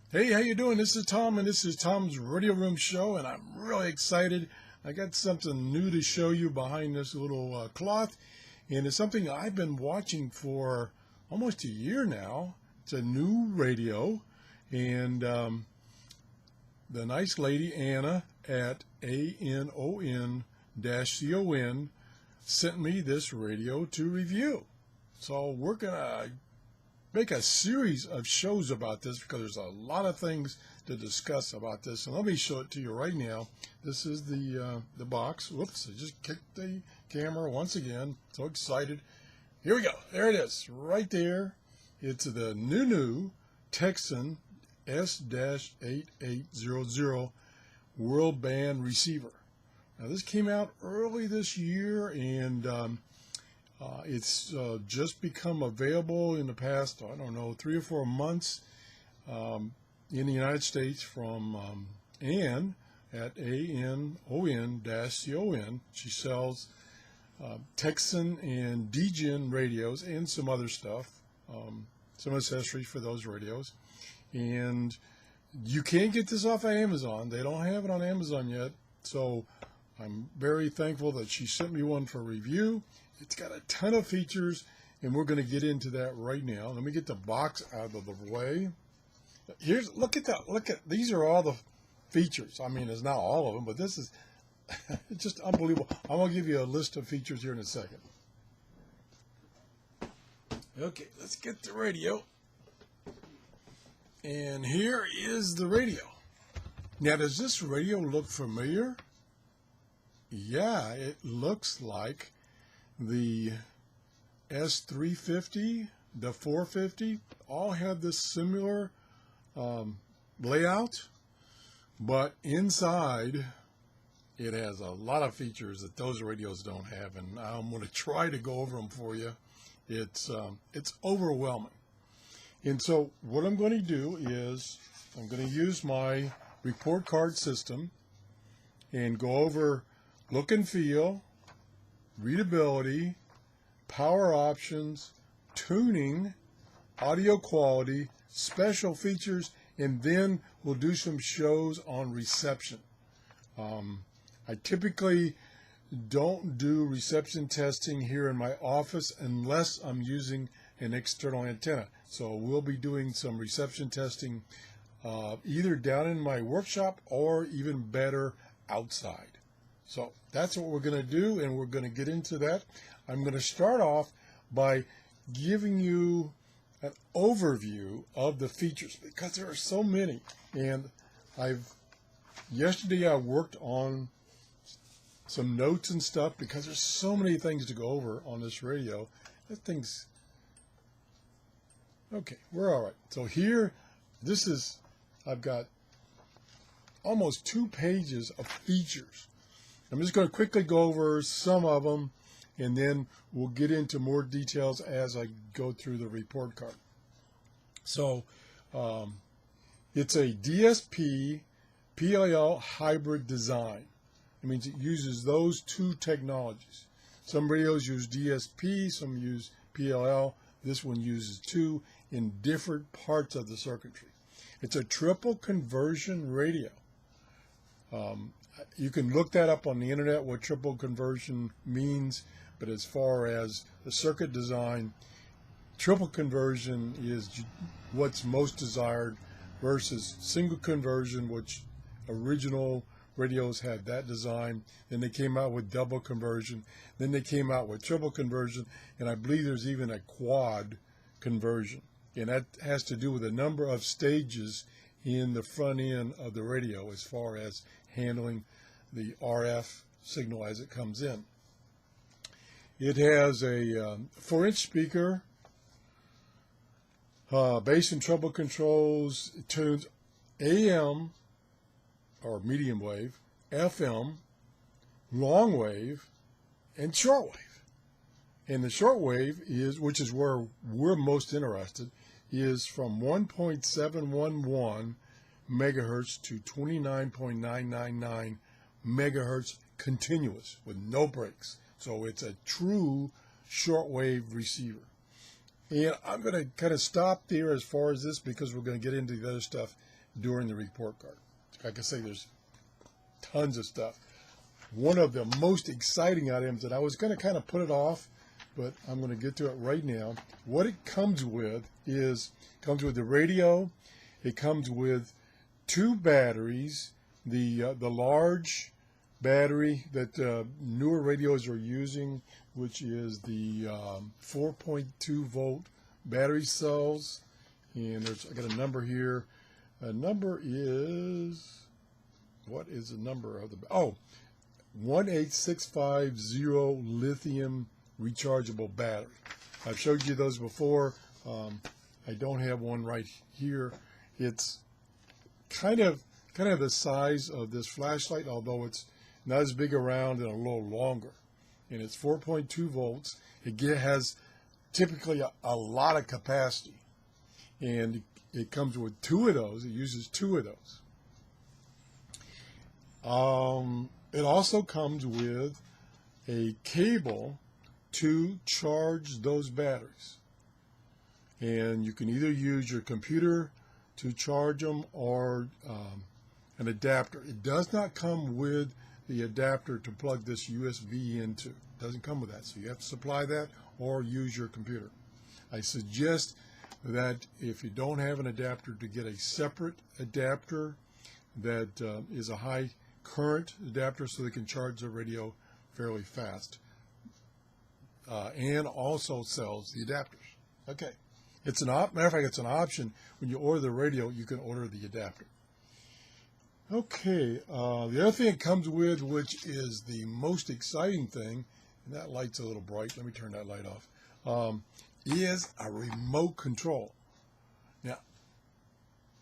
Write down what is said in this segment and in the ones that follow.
Hey, how you doing? This is Tom, and this is Tom's Radio Room Show, and I'm really excited. I got something new to show you behind this little cloth, and it's something I've been watching for almost a year now. It's a new radio, and the nice lady, Anna, at Anon-CO sent me this radio to review. So we're going to make a series of shows about this because there's a lot of things to discuss about this. And let me show it to you right now. This is the box. Whoops, I just kicked the camera once again. So excited. Here we go. There it is, right there. It's the new Tecsun S-8800 World Band Receiver. Now this came out early this year, and it's just become available in the past, I don't know, 3 or 4 months in the United States from Ann at Anon-CO. She sells Tecsun and DGen radios and some other stuff, some accessories for those radios. And you can't get this off of Amazon. They don't have it on Amazon yet. So I'm very thankful that she sent me one for review. It's got a ton of features, and we're going to get into that right now. Let me get the box out of the way. Look at that. These are all the features. I mean, it's not all of them, but this is it's just unbelievable. I'm going to give you a list of features here in a second. Okay, let's get the radio. And here is the radio. Now, does this radio look familiar? Yeah, it looks like the S350, the 450, all have this similar layout, but inside it has a lot of features that those radios don't have, and I'm going to try to go over them for you. It's overwhelming. And so what I'm going to do is I'm going to use my report card system and go over look and feel, readability, power options, tuning, audio quality, special features, and then we'll do some shows on reception. I typically don't do reception testing here in my office unless I'm using an external antenna. So we'll be doing some reception testing either down in my workshop or even better outside. So that's what we're going to do, and we're going to get into that. I'm going to start off by giving you an overview of the features because there are so many. And yesterday I worked on some notes and stuff because there's so many things to go over on this radio. Okay, we're all right. So here, I've got almost 2 pages of features. I'm just going to quickly go over some of them, and then we'll get into more details as I go through the report card. So it's a DSP PLL hybrid design. It means it uses those 2 technologies. Some radios use DSP, some use PLL. This one uses 2 in different parts of the circuitry. It's a triple conversion radio. You can look that up on the internet, what triple conversion means, but as far as the circuit design, triple conversion is what's most desired versus single conversion, which original radios had that design. Then they came out with double conversion. Then they came out with triple conversion, and I believe there's even a quad conversion. And that has to do with the number of stages in the front end of the radio as far as handling the RF signal as it comes in. It has a 4-inch speaker, bass and treble controls. It tunes AM or medium wave, FM, long wave, and shortwave. And the shortwave which is where we're most interested, is from 1.711 megahertz to 29.999 megahertz continuous with no breaks. So it's a true shortwave receiver. And I'm going to kind of stop there as far as this because we're going to get into the other stuff during the report card. Like I say, there's tons of stuff. One of the most exciting items that I was going to kind of put it off, but I'm going to get to it right now. What it comes with is, comes with the radio. It comes with 2 batteries. The large battery that newer radios are using, which is the 4.2 volt battery cells. And I got a number here. A number is, what is the number of the, 18650 lithium rechargeable battery. I've showed you those before. I don't have one right here. It's kind of the size of this flashlight, although it's not as big around and a little longer. And it's 4.2 volts. It has typically a lot of capacity. And it comes with 2 of those. It uses 2 of those. It also comes with a cable to charge those batteries. And you can either use your computer to charge them or an adapter. It does not come with the adapter to plug this USB into. It doesn't come with that. So you have to supply that or use your computer. I suggest that if you don't have an adapter, to get a separate adapter that is a high current adapter so they can charge the radio fairly fast. And also sells the adapters. Okay. It's matter of fact, it's an option. When you order the radio, you can order the adapter. Okay, the other thing it comes with, which is the most exciting thing, and that light's a little bright. Let me turn that light off. Is a remote control. Now,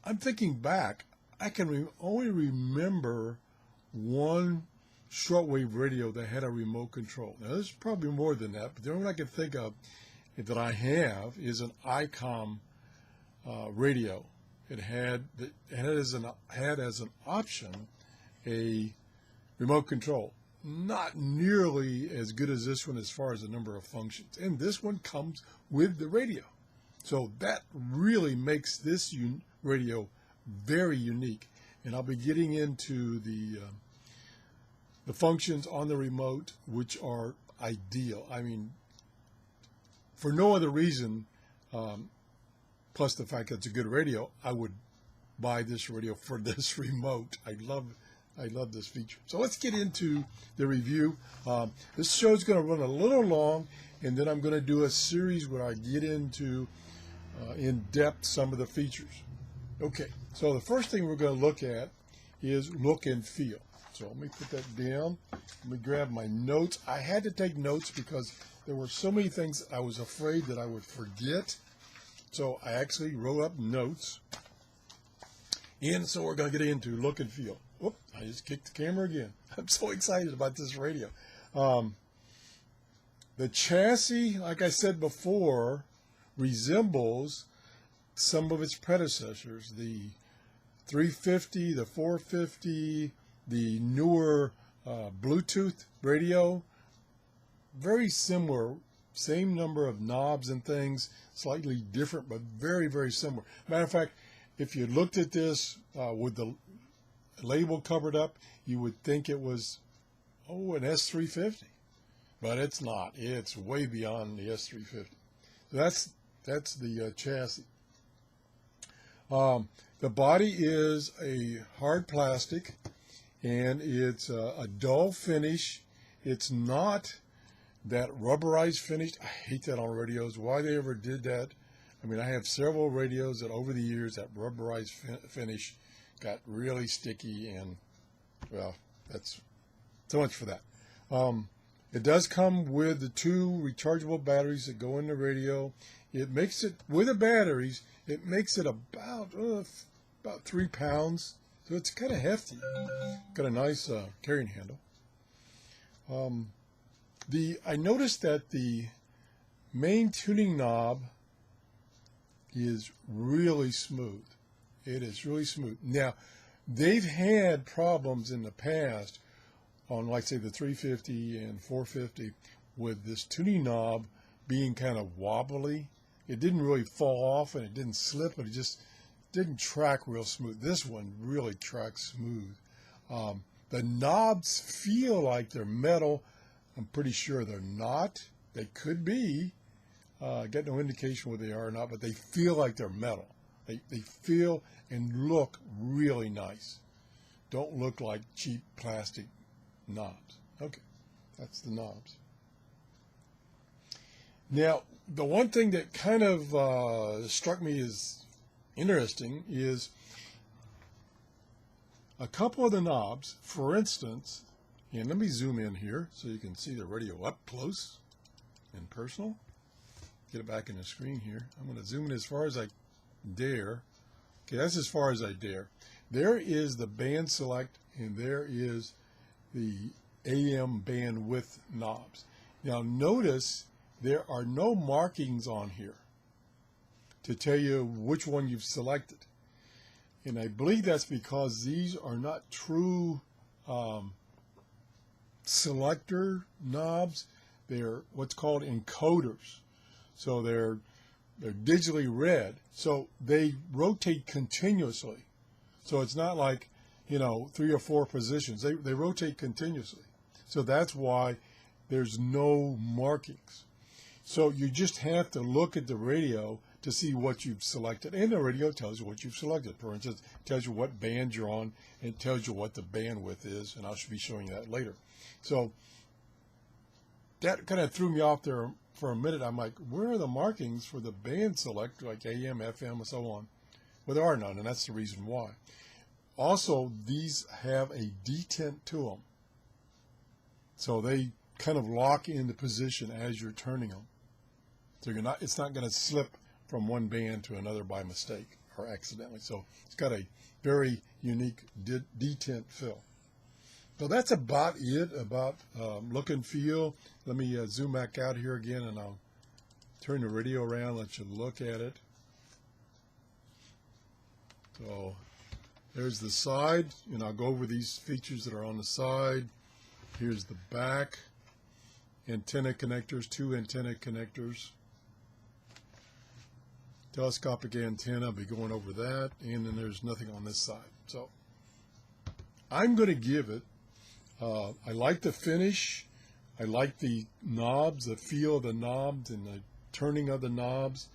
I'm thinking back. I can only remember one shortwave radio that had a remote control. Now, there's probably more than that, but the only one I can think of that I have is an ICOM radio. It had as an option a remote control. Not nearly as good as this one as far as the number of functions. And this one comes with the radio. So that really makes this radio very unique. And I'll be getting into the functions on the remote, which are ideal. I mean, for no other reason, plus the fact that it's a good radio, I would buy this radio for this remote. I love this feature. So let's get into the review. This show's going to run a little long, and then I'm going to do a series where I get into in depth some of the features. Okay, so the first thing we're going to look at is look and feel. So let me put that down. Let me grab my notes. I had to take notes because there were so many things I was afraid that I would forget. So I actually wrote up notes. And so we're going to get into look and feel. Whoop, I just kicked the camera again. I'm so excited about this radio. The chassis, like I said before, resembles some of its predecessors. The 350, the 450, the newer Bluetooth radio. Very similar. Same number of knobs and things. Slightly different, but very, very similar. Matter of fact, if you looked at this with the label covered up, you would think it was, an S350. But it's not. It's way beyond the S350. So that's the chassis. The body is a hard plastic, and it's a dull finish. It's not that rubberized finish. I hate that on radios. Why they ever did that? I mean, I have several radios that over the years that rubberized finish got really sticky, and well, that's so much for that. It does come with the 2 rechargeable batteries that go in the radio. It makes it, with the batteries, it makes it about 3 pounds. So it's kind of hefty. Got a nice carrying handle. I noticed that the main tuning knob is really smooth. It is really smooth. Now, they've had problems in the past on, like, say, the 350 and 450 with this tuning knob being kind of wobbly. It didn't really fall off and it didn't slip, but it just didn't track real smooth. This one really tracks smooth. The knobs feel like they're metal. I'm pretty sure they're not. They could be. I get no indication whether they are or not, but they feel like they're metal. They feel and look really nice. Don't look like cheap plastic knobs. Okay, that's the knobs. Now, the one thing that kind of struck me as interesting is a couple of the knobs. For instance, and let me zoom in here so you can see the radio up close and personal. Get it back in the screen here. I'm going to zoom in as far as I dare. Okay, that's as far as I dare. There is the band select, and there is the AM bandwidth knobs. Now notice there are no markings on here to tell you which one you've selected. And I believe that's because these are not true selector knobs. They're what's called encoders. So they're digitally read. So they rotate continuously. So it's not like, 3 or 4 positions. They rotate continuously. So that's why there's no markings. So you just have to look at the radio to see what you've selected. And the radio tells you what you've selected. For instance, it tells you what band you're on, and it tells you what the bandwidth is, and I should be showing you that later. So that kind of threw me off there for a minute. I'm like, where are the markings for the band select, like AM, FM, and so on? Well, there are none, and that's the reason why. Also, these have a detent to them. So they kind of lock into position as you're turning them. So it's not going to slip from one band to another by mistake or accidentally. So it's got a very unique detent fill. So that's about it about look and feel. Let me zoom back out here again, and I'll turn the radio around, let you look at it. So there's the side, and I'll go over these features that are on the side. Here's the back. Antenna connectors, 2 antenna connectors. Telescopic antenna, I'll be going over that. And then there's nothing on this side. So I'm going to give it, I like the finish. I like the knobs, the feel of the knobs and the turning of the knobs.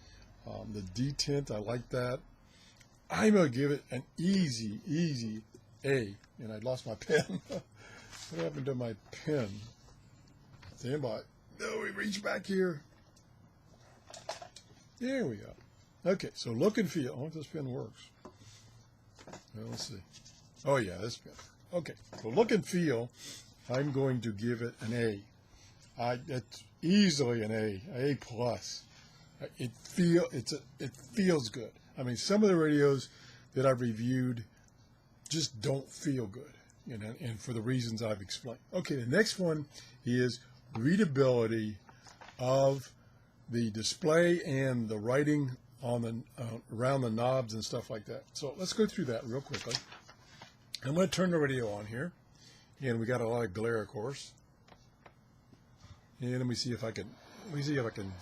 The detent, I like that. I'm going to give it an easy A. And I lost my pen. What happened to my pen? Stand by. No, we reach back here. There we go. Okay, so look and feel. I wonder if this pen works. Well, let's see. Oh, yeah, this pen. Okay, so look and feel. I'm going to give it an A. It's easily an A plus. It feels good. I mean, some of the radios that I've reviewed just don't feel good, and for the reasons I've explained. Okay, the next one is readability of the display and the writing on the around the knobs and stuff like that. So let's go through that real quickly. I'm going to turn the radio on here, and we got a lot of glare, of course. And let me see if I can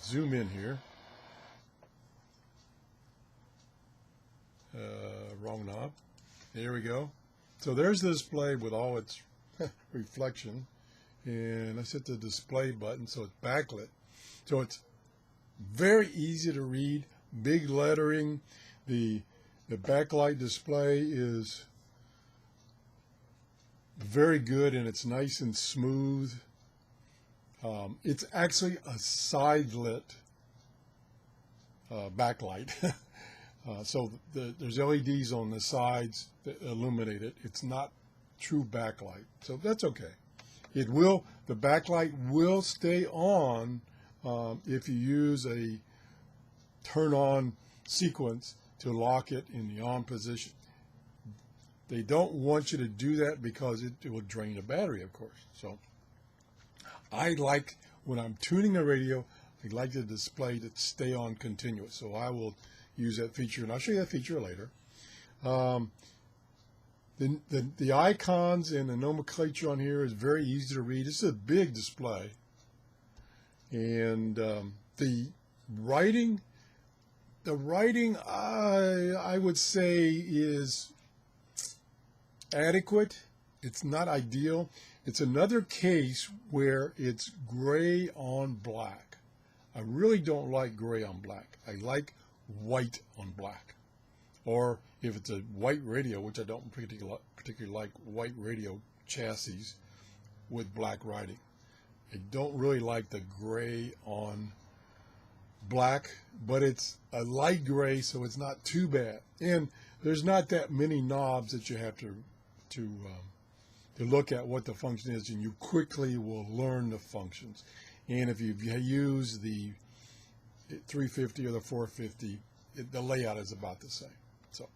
zoom in here. Wrong knob. There we go. So there's the display with all its reflection, and I hit the display button, so it's backlit. So it's very easy to read, big lettering. The backlight display is very good, and it's nice and smooth. It's actually a side-lit backlight. So there's LEDs on the sides that illuminate it. It's not true backlight, so that's okay. The backlight will stay on if you use a turn-on sequence to lock it in the on position. They don't want you to do that because it will drain the battery, of course. So I like, when I'm tuning a radio, I like the display to stay on continuous. So I will use that feature, and I'll show you that feature later. The icons and the nomenclature on here is very easy to read. This is a big display, and the writing The writing, I would say, is adequate. It's not ideal. It's another case where it's gray on black. I really don't like gray on black. I like white on black. Or if it's a white radio, which I don't particularly like white radio chassis with black writing. I don't really like the gray on black, but it's a light gray, so it's not too bad. And there's not that many knobs that you have to look at what the function is, and you quickly will learn the functions. And if you use the 350 or the 450, the layout is about the same. So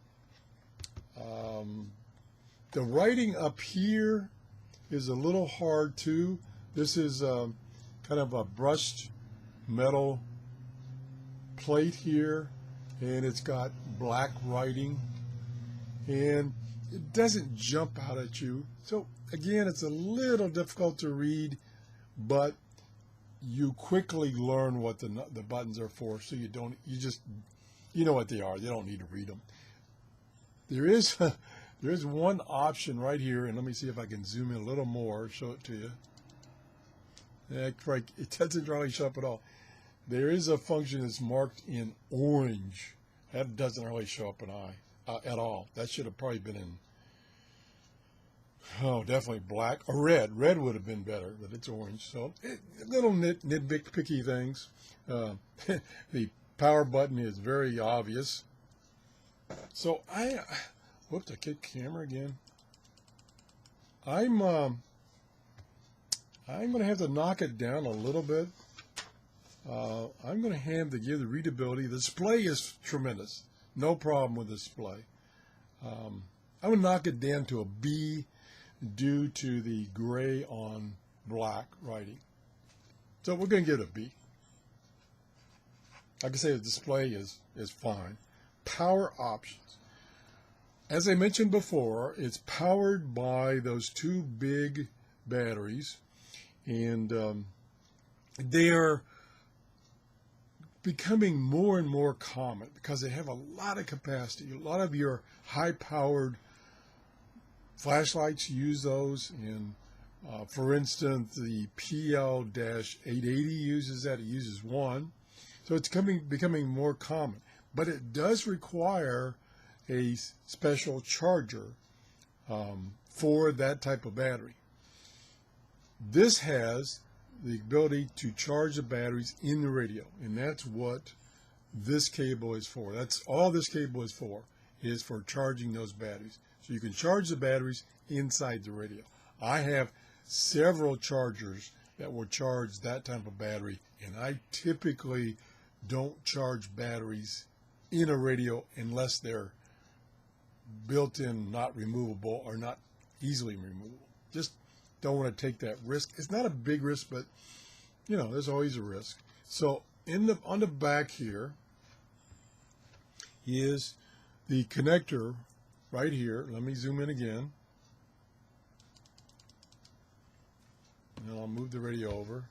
the writing up here is a little hard too. This is kind of a brushed metal plate here, and it's got black writing, and it doesn't jump out at you. So again, it's a little difficult to read, but you quickly learn what the buttons are for, so you know what they are. You don't need to read them. There is one option right here, and let me see if I can zoom in a little more, show it to you. It doesn't really show up at all. There is a function that's marked in orange. That doesn't really show up at all. That should have probably been in, definitely black or red. Red would have been better, but it's orange. So little nitpicky things. The power button is very obvious. So whoops, I kicked camera again. I'm going to have to knock it down a little bit. I'm going to have to give the readability. The display is tremendous. No problem with the display. I'm going to knock it down to a B due to the gray on black writing. So we're going to give it a B. Like I say, the display is fine. Power options. As I mentioned before, it's powered by those two big batteries, and they are becoming more and more common because they have a lot of capacity. A lot of your high-powered flashlights use those, and for instance, the PL-880 uses that. It uses one, so it's becoming more common. But it does require a special charger for that type of battery. This has the ability to charge the batteries in the radio, and that's what this cable is for. That's all this cable is for charging those batteries. So you can charge the batteries inside the radio. I have several chargers that will charge that type of battery, and I typically don't charge batteries in a radio unless they're built-in, not removable, or not easily removable. Just don't want to take that risk. It's not a big risk, but there's always a risk. So on the back here is the connector right here. Let me zoom in again. And I'll move the radio over.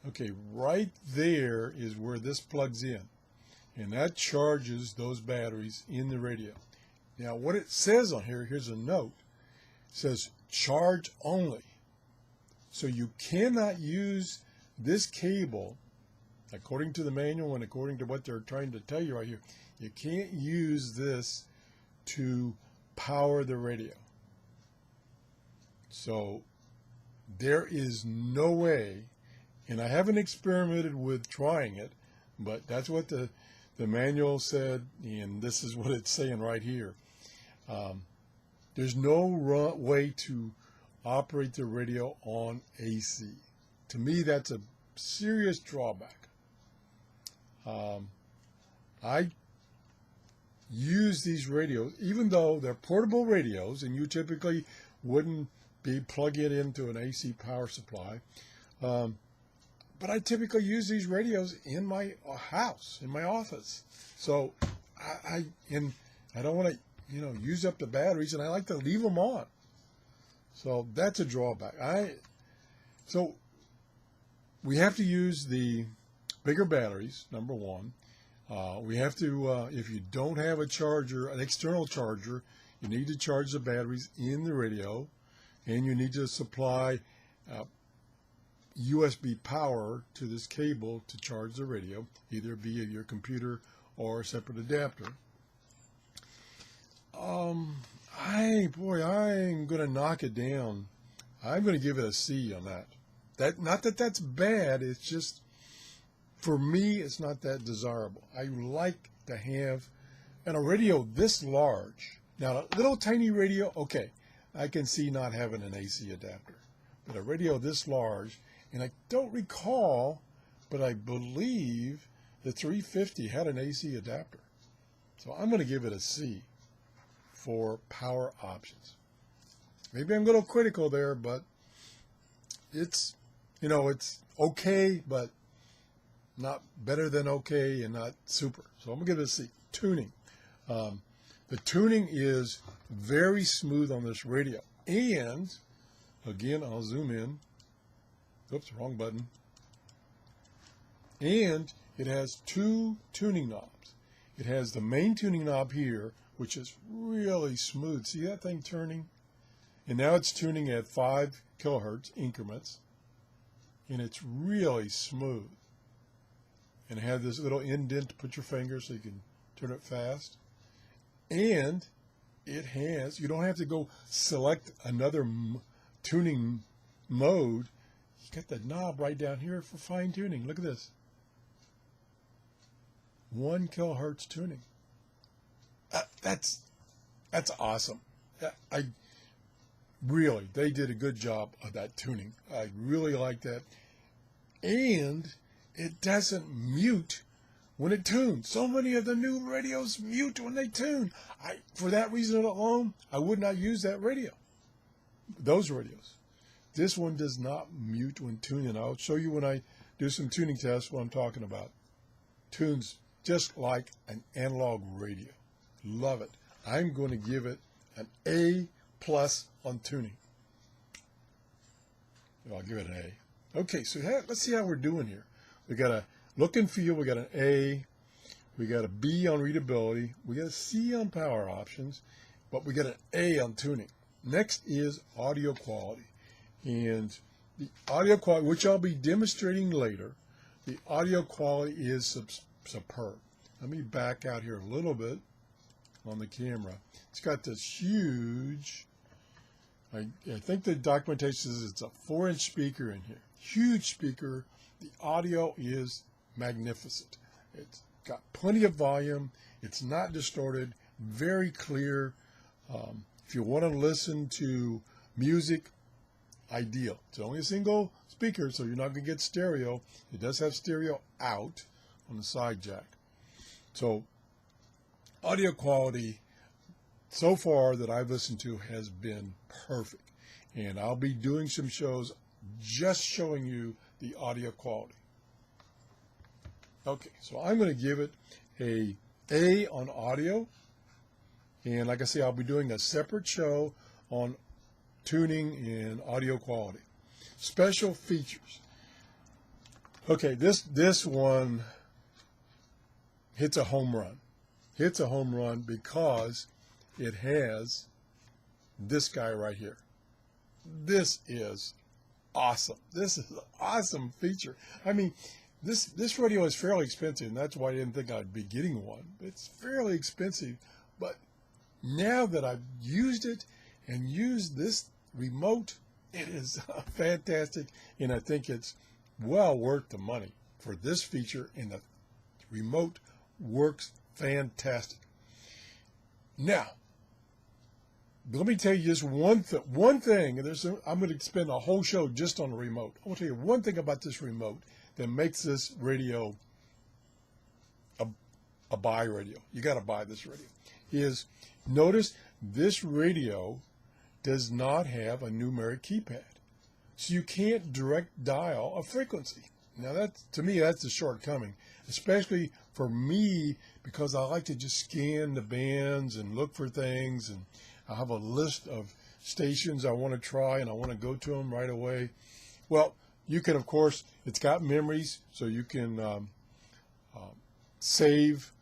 Okay, right there is where this plugs in, and that charges those batteries in the radio. Now, what it says on here, here's a note. It says charge only. So you cannot use this cable, according to the manual and according to what they're trying to tell you right here, you can't use this to power the radio. So there is no way, and I haven't experimented with trying it, but that's what the manual said, and this is what it's saying right here. There's no way to operate the radio on AC. To me, that's a serious drawback. I use these radios, even though they're portable radios, and you typically wouldn't be plugging it into an AC power supply. But I typically use these radios in my house, in my office. So I don't want to, use up the batteries, and I like to leave them on. So that's a drawback. So we have to use the bigger batteries, number one. We have to, if you don't have a charger, an external charger, you need to charge the batteries in the radio, and you need to supply USB power to this cable to charge the radio, either via your computer or a separate adapter. I'm going to knock it down. I'm going to give it a C on that. Not that that's bad, it's just, for me, it's not that desirable. I like to have, and a radio this large, now a little tiny radio, okay, I can see not having an AC adapter. But a radio this large, and I don't recall, but I believe the 350 had an AC adapter. So I'm going to give it a C for power options. Maybe I'm a little critical there, but it's, it's okay, but not better than okay and not super. So I'm going to give it a C. Tuning. The tuning is very smooth on this radio. And, again, I'll zoom in. Oops, wrong button. And it has two tuning knobs. It has the main tuning knob here, which is really smooth. See that thing turning? And now it's tuning at 5 kilohertz increments. And it's really smooth. And it has this little indent to put your finger so you can turn it fast. And it has, you don't have to go select another tuning mode. You got the knob right down here for fine tuning. Look at this. 1 kilohertz tuning. That's awesome. They did a good job of that tuning. I really like that. And it doesn't mute when it tunes. So many of the new radios mute when they tune. For that reason alone, I would not use that radio. Those radios. This one does not mute when tuning. I'll show you when I do some tuning tests what I'm talking about. Tunes just like an analog radio. Love it. I'm going to give it an A+ on tuning. I'll give it an A. Okay, so let's see how we're doing here. We got a look and feel. We got an A. We got a B on readability. We got a C on power options, but we got an A on tuning. Next is audio quality. And the audio quality, which I'll be demonstrating later, the audio quality is superb. Let me back out here a little bit on the camera. It's got this huge, I think the documentation says it's a 4-inch speaker in here. Huge speaker. The audio is magnificent. It's got plenty of volume. It's not distorted. Very clear. If you want to listen to music, ideal. It's only a single speaker, so you're not going to get stereo. It does have stereo out on the side jack. So audio quality so far that I've listened to has been perfect. And I'll be doing some shows just showing you the audio quality. Okay, so I'm going to give it a A on audio. And like I say, I'll be doing a separate show on tuning and audio quality. Special features. Okay, this one hits a home run. Hits a home run because it has this guy right here. This is awesome. This is an awesome feature. I mean, this radio is fairly expensive, and that's why I didn't think I'd be getting one. It's fairly expensive, but now that I've used it and used this remote, it is fantastic, and I think it's well worth the money for this feature, and the remote works fantastic. Now, let me tell you just one thing. I'm going to spend a whole show just on the remote. I want to tell you one thing about this remote that makes this radio a buy radio. You got to buy this radio. Is notice this radio does not have a numeric keypad, so you can't direct dial a frequency. Now to me that's a shortcoming, especially for me, because I like to just scan the bands and look for things, and I have a list of stations I want to try and I want to go to them right away. Well, you can, of course, it's got memories, so you can save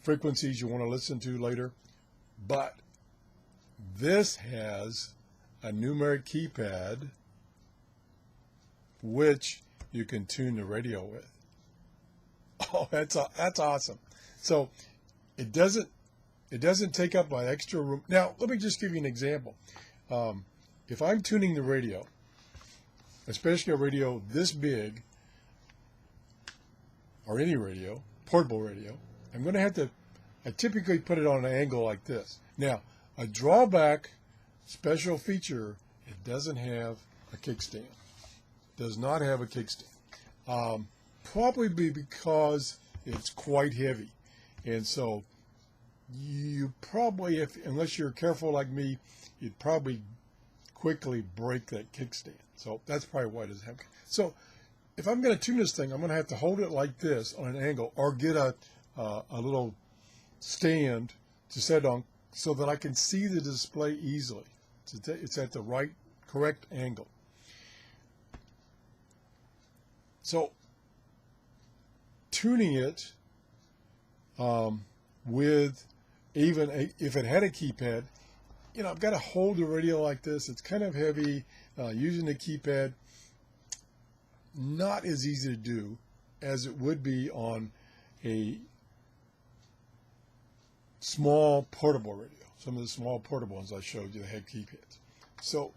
frequencies you want to listen to later. But this has a numeric keypad which you can tune the radio with. Oh, that's awesome. So it doesn't take up my extra room. Now, let me just give you an example. If I'm tuning the radio, especially a radio this big, or any radio, portable radio, I'm going to have to, I typically put it on an angle like this. Now, a drawback, special feature, it doesn't have a kickstand. Does not have a kickstand. Probably because it's quite heavy. And so you probably, unless you're careful like me, you'd probably quickly break that kickstand. So that's probably why it doesn't have. So if I'm going to tune this thing, I'm going to have to hold it like this on an angle, or get a little stand to set on so that I can see the display easily. It's at the right, correct angle. So tuning it with even if it had a keypad, you know, I've got to hold the radio like this. It's kind of heavy. Using the keypad, not as easy to do as it would be on a small portable radio. Some of the small portable ones I showed you, they had keypads. So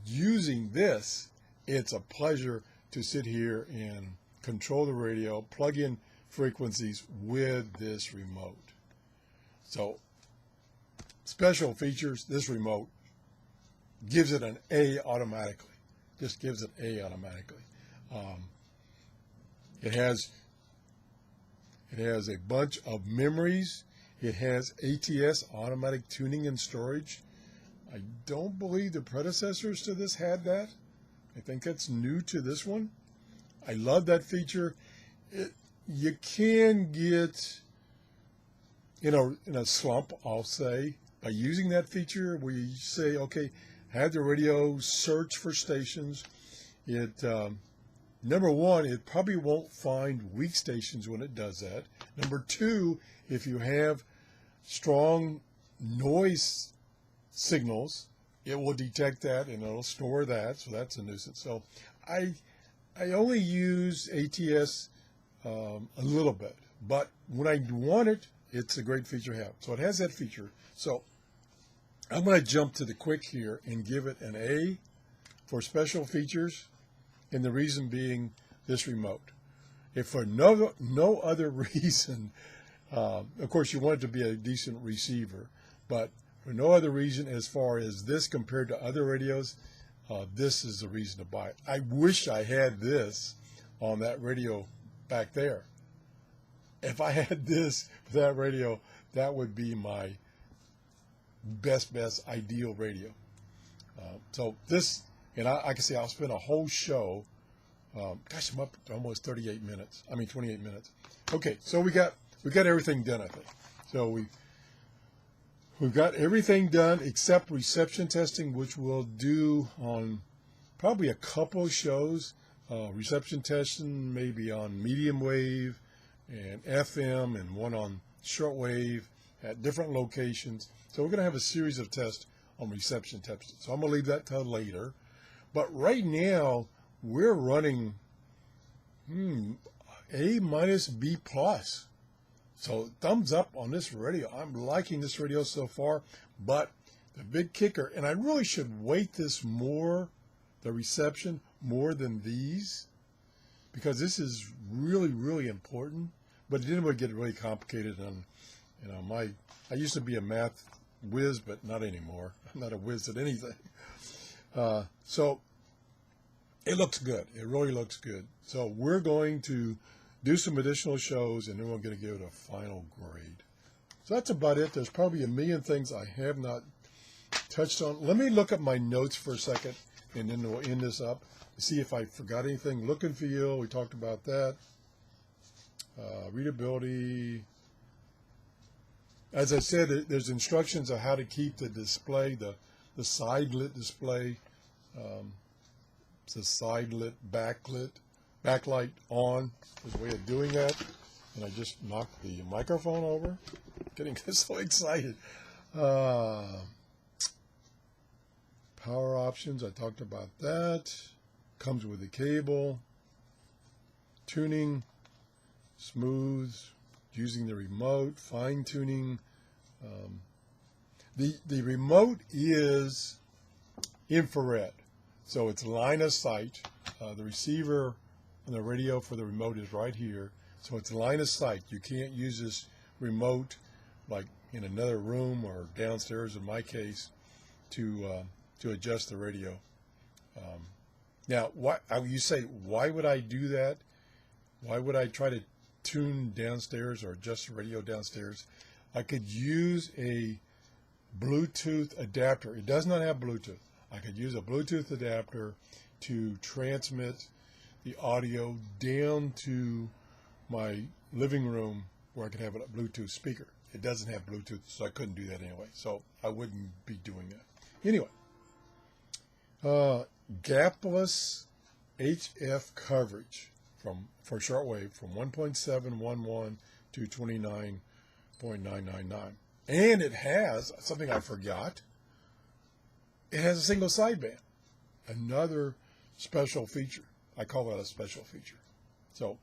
using this, it's a pleasure to sit here and control the radio, plug in frequencies with this remote. So special features, this remote gives it an A automatically. Just gives it A automatically. It has a bunch of memories. It has ATS, automatic tuning and storage. I don't believe the predecessors to this had that. I think that's new to this one. I love that feature. You can get in a slump, I'll say, by using that feature where you say, okay, have the radio search for stations. It number one, it probably won't find weak stations when it does that. Number two, if you have strong noise signals, it will detect that and it'll store that, so that's a nuisance. So I only use ATS a little bit, but when I want it, it's a great feature to have. So it has that feature. So I'm going to jump to the quick here and give it an A for special features, and the reason being this remote. If for no other reason, of course you want it to be a decent receiver, but for no other reason as far as this compared to other radios, this is the reason to buy it. I wish I had this on that radio back there. If I had this for that radio, that would be my best ideal radio. So this, and I can say I'll spend a whole show. Gosh, I'm up to almost 28 minutes. I mean 28 minutes. Okay, so we got everything done, I think. So we've got everything done except reception testing, which we'll do on probably a couple shows. Reception testing maybe on medium wave and FM, and one on shortwave at different locations. So we're going to have a series of tests on reception testing. So I'm going to leave that till later. But right now, we're running A minus B plus. So thumbs up on this radio. I'm liking this radio so far. But the big kicker, and I really should weight this more, the reception, more than these, because this is really, really important. But it didn't get really complicated. And I used to be a math whiz, but not anymore. I'm not a whiz at anything. So it looks good. It really looks good. So we're going to do some additional shows, and then we're going to give it a final grade. So that's about it. There's probably a million things I have not touched on. Let me look at my notes for a second, and then we'll end this up. See if I forgot anything. Look and feel, we talked about that. Readability. As I said, there's instructions on how to keep the display, the side lit display. It's a side lit, backlit. backlight on. There's a way of doing that. And I just knocked the microphone over. Getting so excited. Power options, I talked about that. Comes with a cable. Tuning, smooth, using the remote, fine tuning. The remote is infrared, so it's line of sight. The receiver and the radio for the remote is right here, so it's line of sight. You can't use this remote like in another room or downstairs in my case to adjust the radio. Now, you say, why would I do that? Why would I try to tune downstairs or adjust the radio downstairs? I could use a Bluetooth adapter. It does not have Bluetooth. I could use a Bluetooth adapter to transmit the audio down to my living room where I could have a Bluetooth speaker. It doesn't have Bluetooth, so I couldn't do that anyway. So I wouldn't be doing that. Anyway, gapless HF coverage for shortwave from 1.711 to 29.999. And it has something I forgot. It has a single sideband. Another special feature. I call that a special feature. So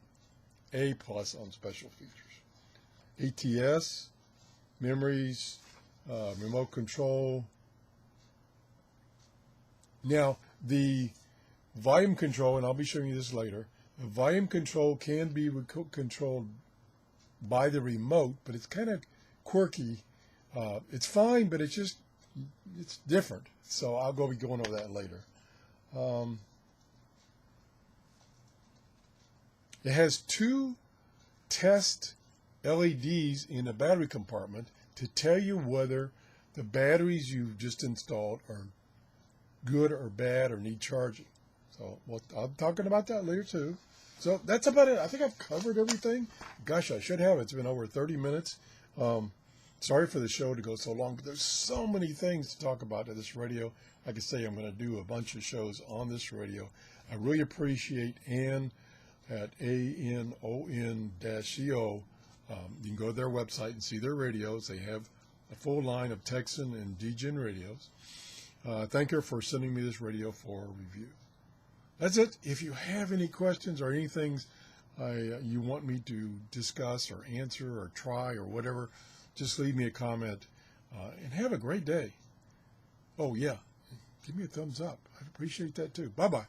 A+ on special features. ATS, memories, remote control. Now, the volume control, and I'll be showing you this later, the volume control can be controlled by the remote, but it's kind of quirky. It's fine, but it's different. So I'll be going over that later. It has 2 test LEDs in the battery compartment to tell you whether the batteries you've just installed are good or bad or need charging. So I'm talking about that later too. So that's about it. I think I've covered everything. Gosh, I should have. It's been over 30 minutes. Sorry for the show to go so long, but there's so many things to talk about to this radio. Like I say, I'm going to do a bunch of shows on this radio. I really appreciate Ann at Anon-CO. You can go to their website and see their radios. They have a full line of Tecsun and DGen radios. Thank her for sending me this radio for review. That's it. If you have any questions or anything you want me to discuss or answer or try or whatever, just leave me a comment and have a great day. Oh, yeah. Give me a thumbs up. I'd appreciate that too. Bye-bye.